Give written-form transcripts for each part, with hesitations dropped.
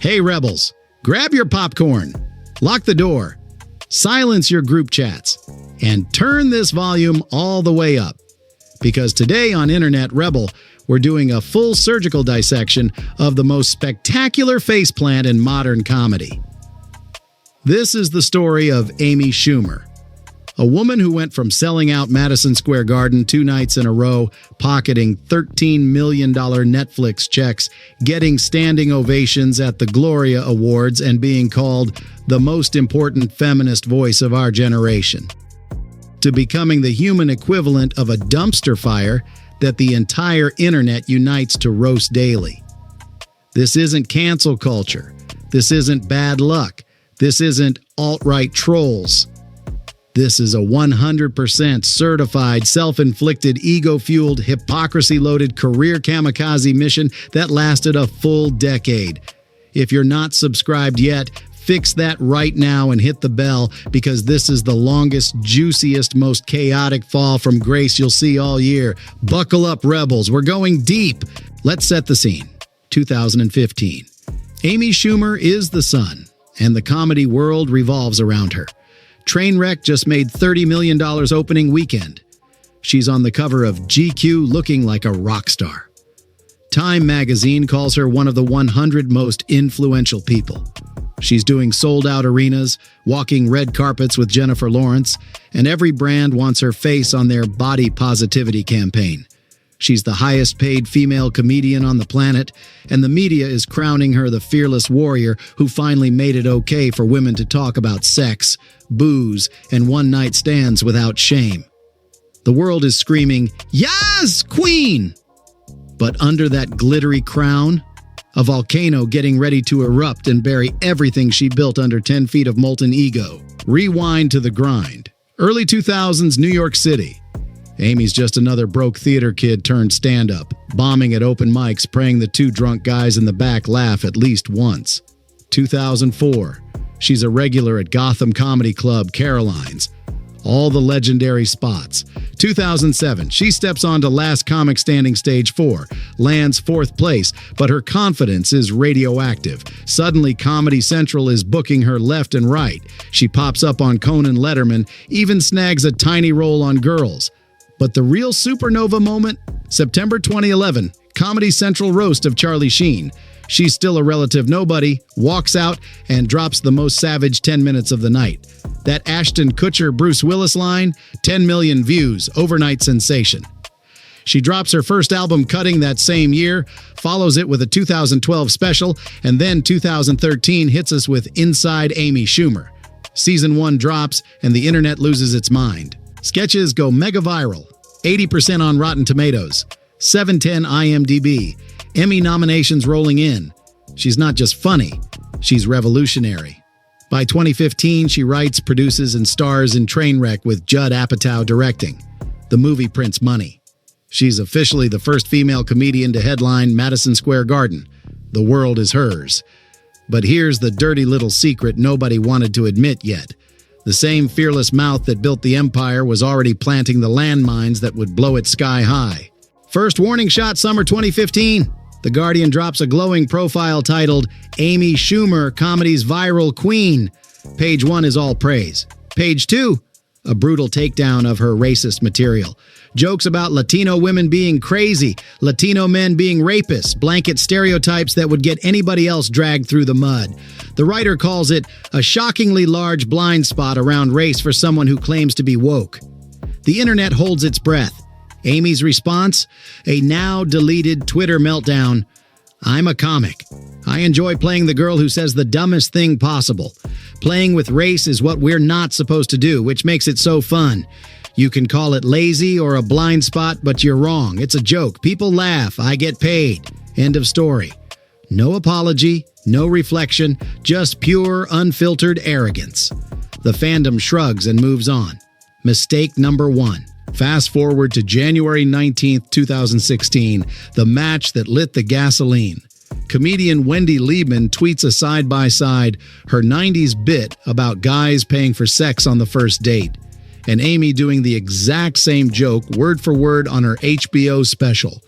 Hey rebels, grab your popcorn, lock the door, silence your group chats, and turn this volume all the way up. Because today on Internet Rebel, we're doing a full surgical dissection of the most spectacular faceplant in modern comedy. This is the story of Amy Schumer, a woman who went from selling out Madison Square Garden 2 nights in a row, pocketing $13 million Netflix checks, getting standing ovations at the Gloria Awards, and being called the most important feminist voice of our generation, to becoming the human equivalent of a dumpster fire that the entire internet unites to roast daily. This isn't cancel culture. This isn't bad luck. This isn't alt-right trolls. This is a 100% certified, self-inflicted, ego-fueled, hypocrisy-loaded career kamikaze mission that lasted a full decade. If you're not subscribed yet, fix that right now and hit the bell, because this is the longest, juiciest, most chaotic fall from grace you'll see all year. Buckle up, rebels. We're going deep. Let's set the scene. 2015. Amy Schumer is the sun, and the comedy world revolves around her. Trainwreck just made $30 million opening weekend. She's on the cover of GQ looking like a rock star. Time magazine calls her one of the 100 most influential people. She's doing sold-out arenas, walking red carpets with Jennifer Lawrence, and every brand wants her face on their body positivity campaign. She's the highest-paid female comedian on the planet, and the media is crowning her the fearless warrior who finally made it okay for women to talk about sex, booze, and one-night stands without shame. The world is screaming, "Yes, Queen!" But under that glittery crown, a volcano getting ready to erupt and bury everything she built under 10 feet of molten ego. Rewind to the grind. Early 2000s, New York City. Amy's just another broke theater kid turned stand-up, bombing at open mics, praying the 2 drunk guys in the back laugh at least once. 2004. She's a regular at Gotham Comedy Club, Caroline's. All the legendary spots. 2007, she steps onto Last Comic Standing Stage 4, lands 4th place, but her confidence is radioactive. Suddenly, Comedy Central is booking her left and right. She pops up on Conan Letterman, even snags a tiny role on Girls. But the real supernova moment? September 2011, Comedy Central roast of Charlie Sheen. She's still a relative nobody, walks out, and drops the most savage 10 minutes of the night. That Ashton Kutcher Bruce Willis line, 10 million views, overnight sensation. She drops her first album Cutting that same year, follows it with a 2012 special, and then 2013 hits us with Inside Amy Schumer. Season 1 drops, and the internet loses its mind. Sketches go mega viral, 80% on Rotten Tomatoes, 710 IMDb, Emmy nominations rolling in. She's not just funny, she's revolutionary. By 2015, she writes, produces, and stars in Trainwreck with Judd Apatow directing. The movie prints money. She's officially the first female comedian to headline Madison Square Garden. The world is hers. But here's the dirty little secret nobody wanted to admit yet. The same fearless mouth that built the empire was already planting the landmines that would blow it sky high. First warning shot, summer 2015. The Guardian drops a glowing profile titled, "Amy Schumer, Comedy's Viral Queen." Page 1 is all praise. Page 2, a brutal takedown of her racist material. Jokes about Latino women being crazy, Latino men being rapists, blanket stereotypes that would get anybody else dragged through the mud. The writer calls it a shockingly large blind spot around race for someone who claims to be woke. The internet holds its breath. Amy's response? A now deleted Twitter meltdown. "I'm a comic. I enjoy playing the girl who says the dumbest thing possible. Playing with race is what we're not supposed to do, which makes it so fun. You can call it lazy or a blind spot, but you're wrong. It's a joke. People laugh. I get paid. End of story." No apology, no reflection, just pure, unfiltered arrogance. The fandom shrugs and moves on. Mistake number 1. Fast forward to January 19th, 2016, the match that lit the gasoline. Comedian Wendy Liebman tweets a side-by-side, her 90s bit about guys paying for sex on the first date, and Amy doing the exact same joke word for word on her HBO special.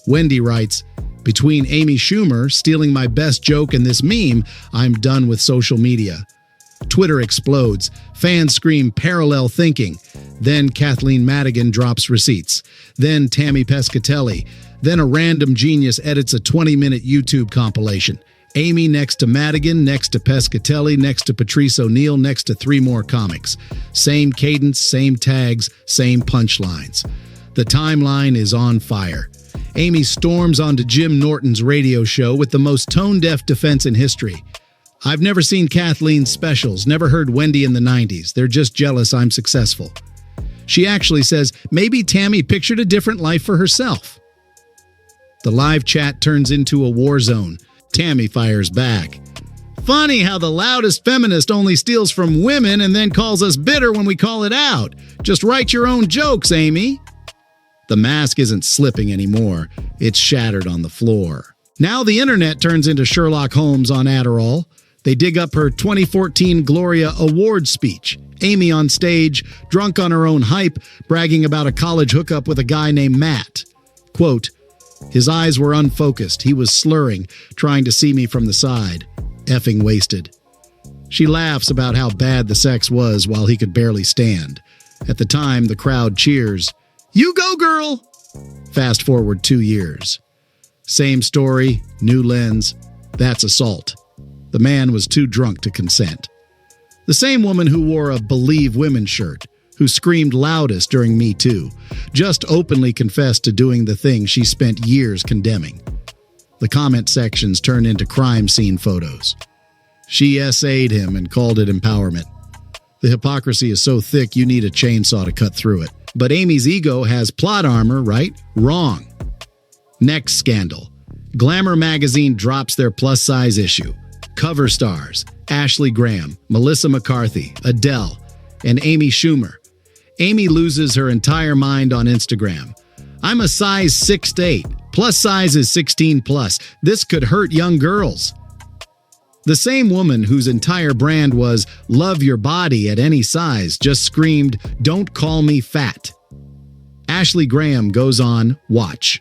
Wendy writes, Between Amy Schumer stealing my best joke and this meme, I'm done with social media. Twitter explodes. Fans scream parallel thinking. Then Kathleen Madigan drops receipts. Then Tammy Pescatelli. Then a random genius edits a 20-minute YouTube compilation. Amy next to Madigan, next to Pescatelli, next to Patrice O'Neal, next to 3 more comics. Same cadence, same tags, same punchlines. The timeline is on fire. Amy storms onto Jim Norton's radio show with the most tone-deaf defense in history. I've never seen Kathleen's specials, never heard Wendy in the 90s. They're just jealous I'm successful. She actually says maybe Tammy pictured a different life for herself. The live chat turns into a war zone. Tammy fires back. Funny how the loudest feminist only steals from women and then calls us bitter when we call it out. Just write your own jokes, Amy. The mask isn't slipping anymore. It's shattered on the floor. Now the internet turns into Sherlock Holmes on Adderall. They dig up her 2014 Gloria Award speech. Amy on stage, drunk on her own hype, bragging about a college hookup with a guy named Matt. Quote, his eyes were unfocused. He was slurring, trying to see me from the side. Effing wasted. She laughs about how bad the sex was while he could barely stand. At the time, the crowd cheers. You go, girl! Fast forward 2 years. Same story, new lens. That's assault. The man was too drunk to consent. The same woman who wore a Believe Women shirt, who screamed loudest during MeToo, just openly confessed to doing the thing she spent years condemning. The comment sections turned into crime scene photos. She essayed him and called it empowerment. The hypocrisy is so thick you need a chainsaw to cut through it. But Amy's ego has plot armor, right? Wrong. Next scandal. Glamour magazine drops their plus-size issue. Cover stars, Ashley Graham, Melissa McCarthy, Adele, and Amy Schumer. Amy loses her entire mind on Instagram. I'm a size 6'8". Plus size is 16 plus. This could hurt young girls. The same woman whose entire brand was love your body at any size just screamed, don't call me fat. Ashley Graham goes on, watch.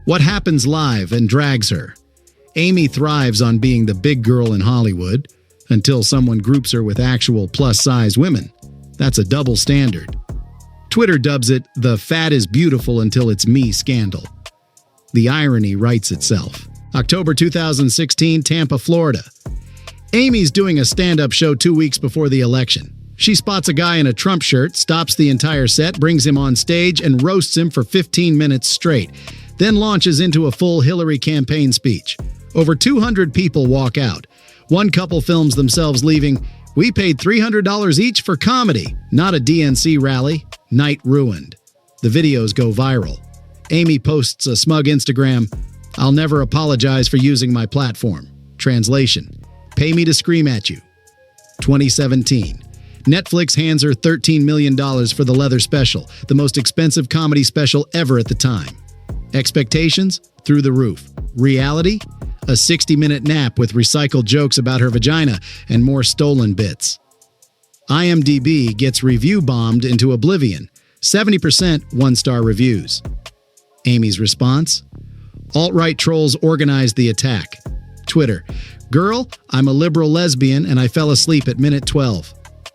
What happens live and drags her. Amy thrives on being the big girl in Hollywood until someone groups her with actual plus-size women. That's a double standard. Twitter dubs it the fat is beautiful until it's me scandal. The irony writes itself. October 2016, Tampa, Florida. Amy's doing a stand-up show 2 weeks before the election. She spots a guy in a Trump shirt, stops the entire set, brings him on stage, and roasts him for 15 minutes straight, then launches into a full Hillary campaign speech. Over 200 people walk out. One couple films themselves leaving. We paid $300 each for comedy, not a DNC rally. Night ruined. The videos go viral. Amy posts a smug Instagram, I'll never apologize for using my platform. Translation, pay me to scream at you. 2017. Netflix hands her $13 million for the Leather Special, the most expensive comedy special ever at the time. Expectations? Through the roof. Reality? A 60-minute nap with recycled jokes about her vagina and more stolen bits. IMDb gets review bombed into oblivion. 70% one-star reviews. Amy's response? Alt-right trolls organized the attack. Twitter, girl, I'm a liberal lesbian and I fell asleep at minute 12.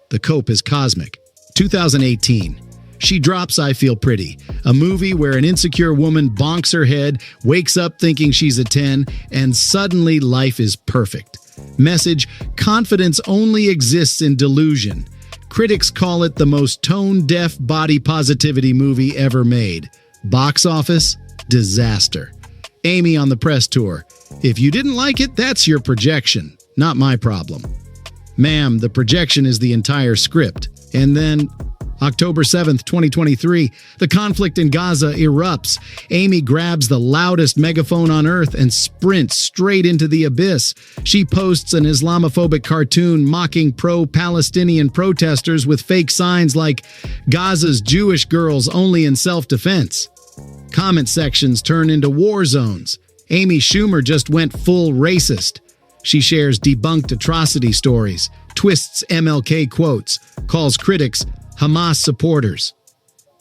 The cope is cosmic. 2018. She drops I Feel Pretty, a movie where an insecure woman bonks her head, wakes up thinking she's a 10, and suddenly life is perfect. Message, confidence only exists in delusion. Critics call it the most tone-deaf body positivity movie ever made. Box office, disaster. Amy on the press tour. If you didn't like it, that's your projection, not my problem. Ma'am, the projection is the entire script. And then, October 7th, 2023, the conflict in Gaza erupts. Amy grabs the loudest megaphone on earth and sprints straight into the abyss. She posts an Islamophobic cartoon mocking pro-Palestinian protesters with fake signs like, Gaza's Jewish girls only in self-defense. Comment sections turn into war zones. Amy Schumer just went full racist. She shares debunked atrocity stories, twists MLK quotes, calls critics Hamas supporters.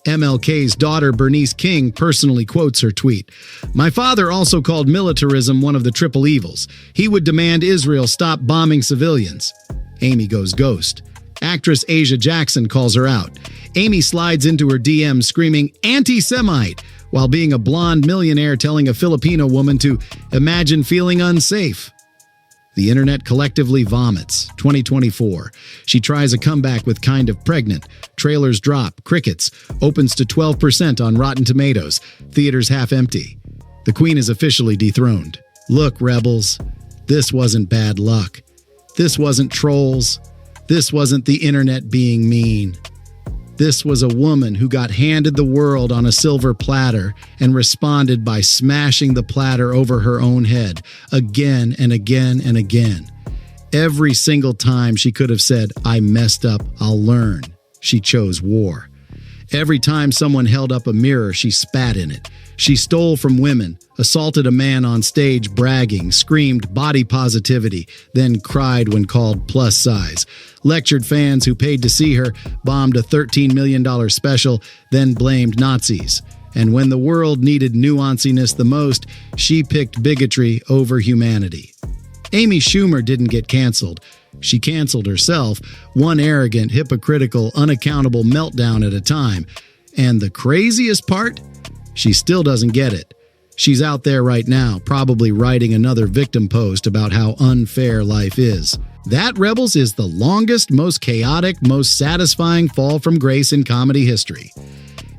MLK's daughter, Bernice King, personally quotes her tweet. "My father also called militarism one of the triple evils. He would demand Israel stop bombing civilians." Amy goes ghost. Actress Asia Jackson calls her out. Amy slides into her DM screaming anti-Semite while being a blonde millionaire telling a Filipino woman to imagine feeling unsafe. The internet collectively vomits. 2024. She tries a comeback with Kind of Pregnant. Trailers drop. Crickets. Opens to 12% on Rotten Tomatoes. Theaters half empty. The queen is officially dethroned. Look, rebels. This wasn't bad luck. This wasn't trolls. This wasn't the internet being mean. This was a woman who got handed the world on a silver platter and responded by smashing the platter over her own head again and again and again. Every single time she could have said, "I messed up, I'll learn," she chose war. Every time someone held up a mirror, she spat in it. She stole from women, assaulted a man on stage bragging, screamed body positivity, then cried when called plus size, lectured fans who paid to see her, bombed a $13 million special, then blamed Nazis. And when the world needed nuanciness the most, she picked bigotry over humanity. Amy Schumer didn't get canceled. She canceled herself, one arrogant, hypocritical, unaccountable meltdown at a time. And the craziest part? She still doesn't get it. She's out there right now, probably writing another victim post about how unfair life is. That, Rebels, is the longest, most chaotic, most satisfying fall from grace in comedy history.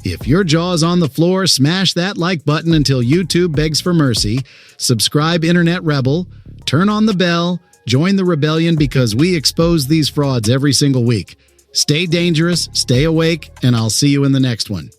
If your jaw's on the floor, smash that like button until YouTube begs for mercy. Subscribe, Internet Rebel. Turn on the bell. Join the rebellion because we expose these frauds every single week. Stay dangerous, stay awake, and I'll see you in the next one.